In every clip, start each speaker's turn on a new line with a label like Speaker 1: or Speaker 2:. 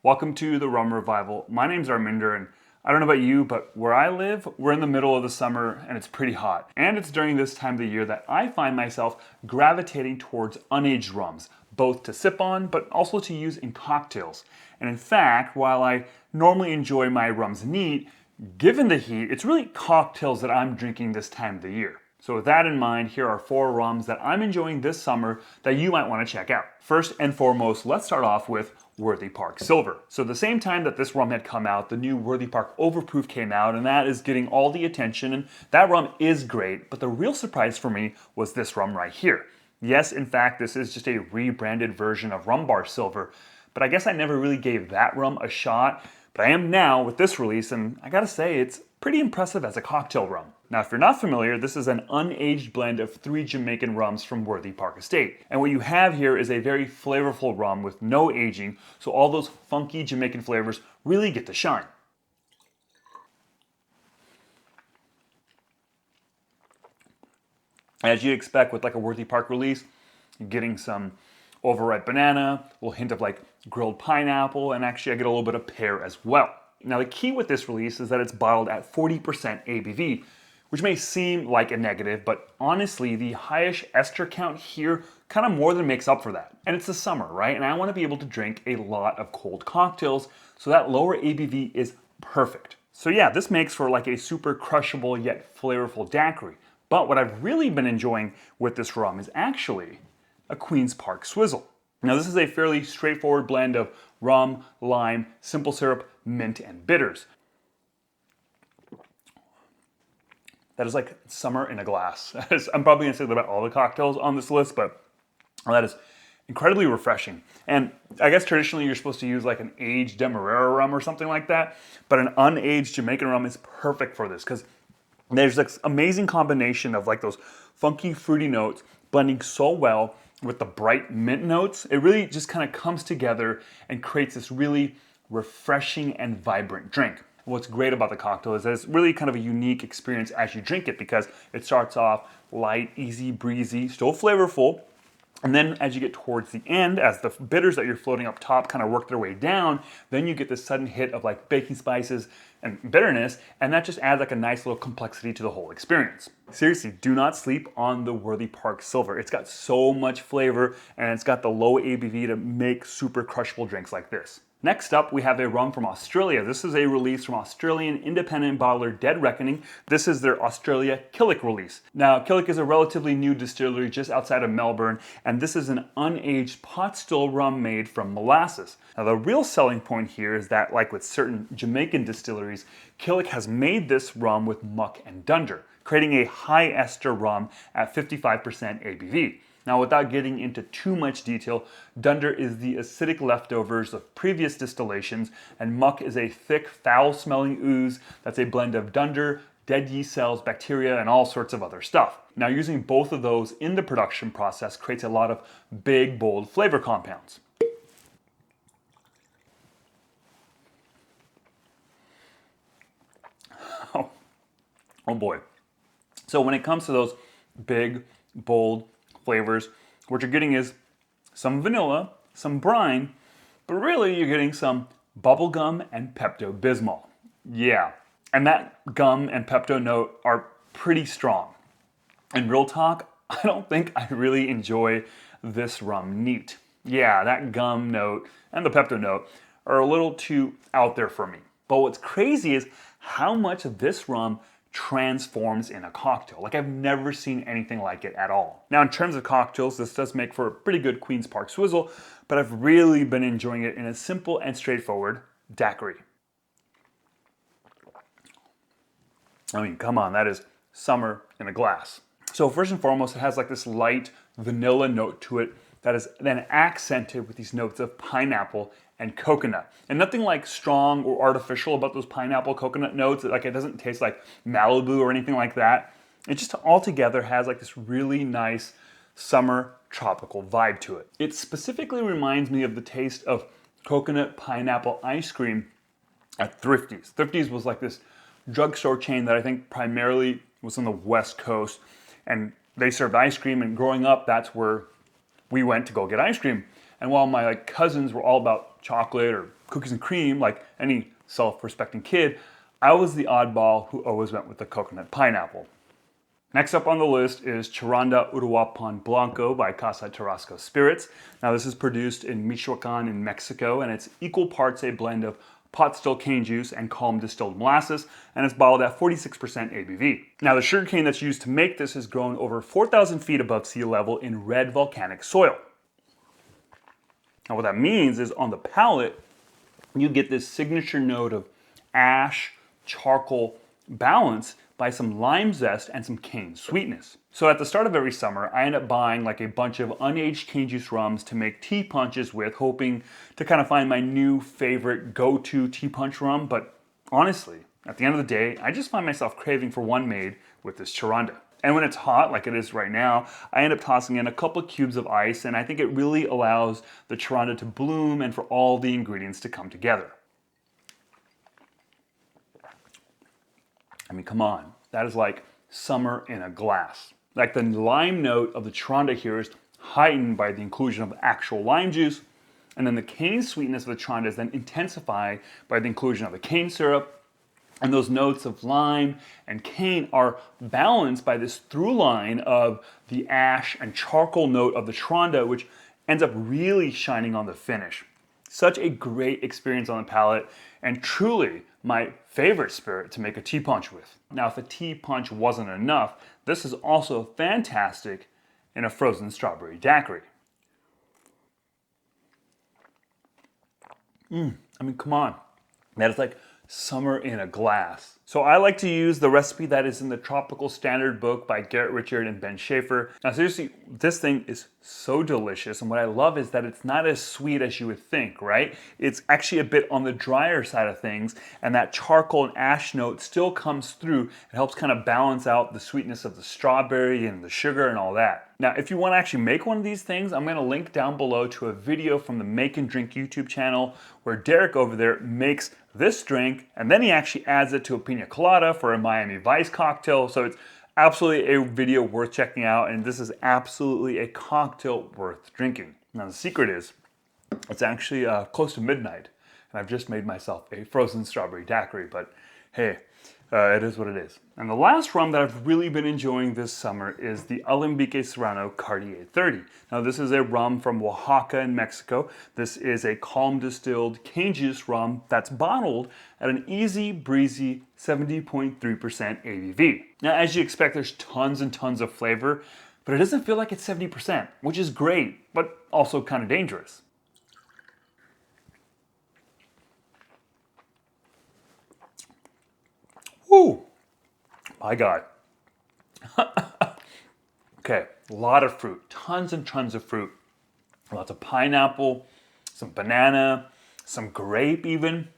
Speaker 1: Welcome to the Rum Revival. My name's Arminder, and I don't know about you, but where I live, we're in the middle of the summer and it's pretty hot. And it's during this time of the year that I find myself gravitating towards unaged rums, both to sip on, but also to use in cocktails. And in fact, while I normally enjoy my rums neat, given the heat, it's really cocktails that I'm drinking this time of the year. So with that in mind, here are 4 rums that I'm enjoying this summer that you might want to check out. First and foremost, let's start off with Worthy Park Silver. So the same time that this rum had come out, the new Worthy Park Overproof came out, and that is getting all the attention, and that rum is great, but the real surprise for me was this rum right here. Yes, in fact, this is just a rebranded version of Rum Bar Silver, but I guess I never really gave that rum a shot, but I am now with this release, and I gotta say, it's pretty impressive as a cocktail rum. Now, if you're not familiar, this is an unaged blend of 3 Jamaican rums from Worthy Park Estate. And what you have here is a very flavorful rum with no aging, so all those funky Jamaican flavors really get to shine. As you'd expect with like a Worthy Park release, you're getting some overripe banana, a little hint of like grilled pineapple, and actually I get a little bit of pear as well. Now the key with this release is that it's bottled at 40% ABV, which may seem like a negative, but honestly, the highish ester count here kind of more than makes up for that. And it's the summer, right? And I want to be able to drink a lot of cold cocktails, so that lower ABV is perfect. So yeah, this makes for like a super crushable yet flavorful daiquiri. But what I've really been enjoying with this rum is actually a Queen's Park Swizzle. Now this is a fairly straightforward blend of rum, lime, simple syrup, mint, and bitters. That is like summer in a glass. I'm probably gonna say that about all the cocktails on this list, but that is incredibly refreshing. And I guess traditionally you're supposed to use like an aged Demarara rum or something like that, but an unaged Jamaican rum is perfect for this because there's this amazing combination of like those funky fruity notes blending so well with the bright mint notes. It really just kind of comes together and creates this really refreshing and vibrant drink. What's great about the cocktail is that it's really kind of a unique experience as you drink it because it starts off light, easy, breezy, still flavorful. And then as you get towards the end, as the bitters that you're floating up top kind of work their way down, then you get this sudden hit of like baking spices and bitterness, and that just adds like a nice little complexity to the whole experience. Seriously, do not sleep on the Worthy Park Silver. It's got so much flavor and it's got the low ABV to make super crushable drinks like this. Next up, we have a rum from Australia. This is a release from Australian independent bottler Dead Reckoning. This is their Australia Killik release. Now, Killik is a relatively new distillery just outside of Melbourne, and this is an unaged pot still rum made from molasses. Now, the real selling point here is that, like with certain Jamaican distilleries, Killik has made this rum with muck and dunder, creating a high ester rum at 55% ABV. Now, without getting into too much detail, dunder is the acidic leftovers of previous distillations, and muck is a thick, foul-smelling ooze that's a blend of dunder, dead yeast cells, bacteria, and all sorts of other stuff. Now, using both of those in the production process creates a lot of big, bold flavor compounds. Oh boy. So when it comes to those big, bold flavors, what you're getting is some vanilla, some brine, but really you're getting some bubblegum and Pepto-Bismol. Yeah, and that gum and Pepto note are pretty strong. In real talk, I don't think I really enjoy this rum neat. Yeah, that gum note and the Pepto note are a little too out there for me. But what's crazy is how much of this rum transforms in a cocktail. Like I've never seen anything like it at all. Now in terms of cocktails, this does make for a pretty good Queen's Park Swizzle, but I've really been enjoying it in a simple and straightforward daiquiri. I mean, come on, that is summer in a glass. So first and foremost, it has like this light vanilla note to it that is then accented with these notes of pineapple and coconut. And nothing like strong or artificial about those pineapple coconut notes. Like it doesn't taste like Malibu or anything like that. It just altogether has like this really nice summer tropical vibe to it. It specifically reminds me of the taste of coconut pineapple ice cream at Thrifty's. Thrifty's was like this drugstore chain that I think primarily was on the West Coast, and they served ice cream, and growing up, that's where we went to go get ice cream. And while my cousins were all about chocolate or cookies and cream, like any self-respecting kid, I was the oddball who always went with the coconut pineapple. Next up on the list is Charanda Uruapan Blanco by Casa Tarasco Spirits. Now this is produced in Michoacan in Mexico, and it's equal parts a blend of pot still cane juice and calm distilled molasses, and it's bottled at 46% ABV. Now the sugarcane that's used to make this is grown over 4,000 feet above sea level in red volcanic soil. Now what that means is on the palate, you get this signature note of ash, charcoal balance by some lime zest and some cane sweetness. So at the start of every summer, I end up buying like a bunch of unaged cane juice rums to make tea punches with, hoping to kind of find my new favorite go-to tea punch rum. But honestly, at the end of the day, I just find myself craving for one made with this Charanda. And when it's hot, like it is right now, I end up tossing in a couple of cubes of ice, and I think it really allows the Charanda to bloom and for all the ingredients to come together. I mean, come on, that is like summer in a glass. Like the lime note of the Charanda here is heightened by the inclusion of actual lime juice, and then the cane sweetness of the Charanda is then intensified by the inclusion of the cane syrup, and those notes of lime and cane are balanced by this through line of the ash and charcoal note of the Charanda, which ends up really shining on the finish. Such a great experience on the palate, and truly my favorite spirit to make a tea punch with. Now, if a tea punch wasn't enough, this is also fantastic in a frozen strawberry daiquiri. I mean, come on. That is like summer in a glass. So I like to use the recipe that is in the Tropical Standard book by Garrett Richard and Ben Schaefer. Now seriously, this thing is so delicious, and what I love is that it's not as sweet as you would think, right? It's actually a bit on the drier side of things, and that charcoal and ash note still comes through. It helps kind of balance out the sweetness of the strawberry and the sugar and all that. Now, if you want to actually make one of these things, I'm going to link down below to a video from the Make and Drink YouTube channel where Derek over there makes this drink, and then he actually adds it to a pina colada for a Miami Vice cocktail. So it's absolutely a video worth checking out, and this is absolutely a cocktail worth drinking. Now the secret is, it's actually close to midnight, and I've just made myself a frozen strawberry daiquiri, but hey, it is what it is. And the last rum that I've really been enjoying this summer is the Alambique Serrano Cartier 30. Now this is a rum from Oaxaca in Mexico. This is a calm distilled cane juice rum that's bottled at an easy breezy 70.3% ABV. Now as you expect, there's tons and tons of flavor, but it doesn't feel like it's 70%, which is great, but also kind of dangerous. Woo! My God. Okay, a lot of fruit, tons and tons of fruit. Lots of pineapple, some banana, some grape even.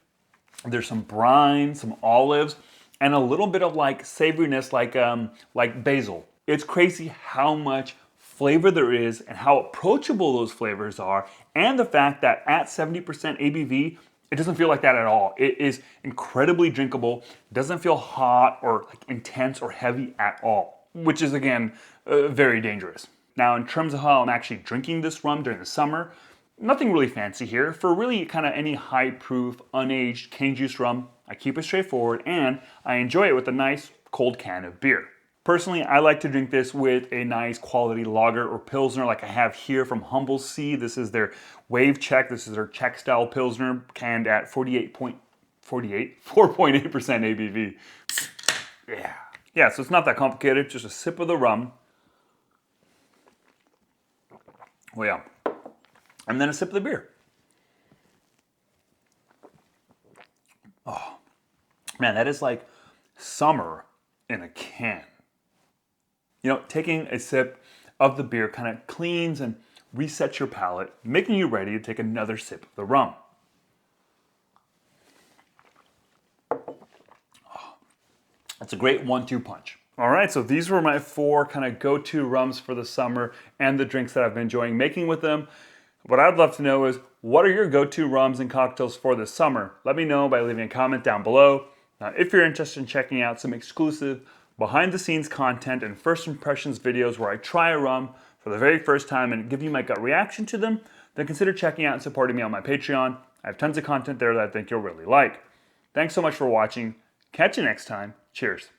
Speaker 1: There's some brine, some olives, and a little bit of like savoriness like basil. It's crazy how much flavor there is and how approachable those flavors are, and the fact that at 70% ABV, it doesn't feel like that at all. It is incredibly drinkable. It doesn't feel hot or like intense or heavy at all, which is again, very dangerous. Now, in terms of how I'm actually drinking this rum during the summer, nothing really fancy here. For really kind of any high proof, unaged cane juice rum, I keep it straightforward and I enjoy it with a nice cold can of beer. Personally, I like to drink this with a nice quality lager or pilsner like I have here from Humble Sea. This is their Wave Czech. This is their Czech style pilsner canned at 4.8% ABV. Yeah, so it's not that complicated. Just a sip of the rum. Oh yeah. And then a sip of the beer. Oh, man, that is like summer in a can. You know, taking a sip of the beer kind of cleans and resets your palate, making you ready to take another sip of the rum. Oh, that's a great 1-2 punch. All right, so these were my 4 kind of go-to rums for the summer and the drinks that I've been enjoying making with them. What I'd love to know is, what are your go-to rums and cocktails for this summer? Let me know by leaving a comment down below. Now, if you're interested in checking out some exclusive behind-the-scenes content and first impressions videos where I try a rum for the very first time and give you my gut reaction to them, then consider checking out and supporting me on my Patreon. I have tons of content there that I think you'll really like. Thanks so much for watching. Catch you next time. Cheers.